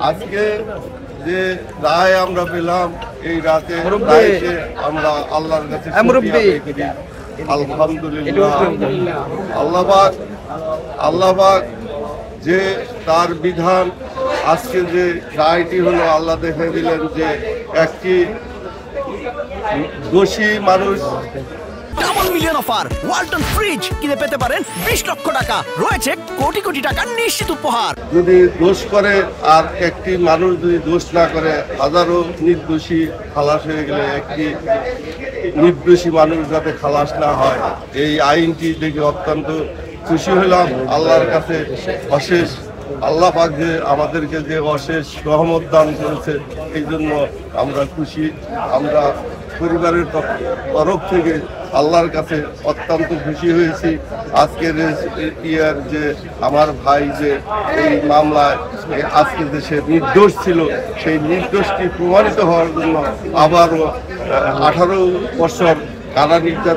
আজকে যে রায় আমরা পেলাম, এই রাতে আমরা আল্লাহর কাছে আলহামদুলিল্লাহ। আল্লাহ পাক যে তার বিধান, আজকে যে রায়টি হলো, আল্লাহ দেখে দিলেন যে একটি দোষী মানুষ। Double million offer Walton fridge কিনে পেতে পারেন 20 লক্ষ টাকা, রয়েছে কোটি কোটি টাকার নিশ্চিত উপহার। যদি দোষ করে আর একটি মানুষ যদি দোষ না করে, হাজারো নির্দোষী খালাস হয়ে গেলে একটি নির্দোষী মানুষ যাতে খালাস না হয়, এই আইনটি দেখে অত্যন্ত খুশি হলাম। আল্লাহর কাছে অশেষ আল্লাহ পাক যে আমাদেরকে যে অশেষ রহমত দান করেছে, এই জন্য আমরা খুশি। আমরা পরিবারের তরফ থেকে আল্লাহর কাছে অত্যন্ত খুশি হয়েছি। আজকের ইয়ার যে আমার ভাই যে এই মামলায় আজকে যে সে নির্দোষ ছিল, সেই নির্দোষটি প্রমাণিত হওয়ার জন্য আবারও 18 বছর কারা নির্যাতন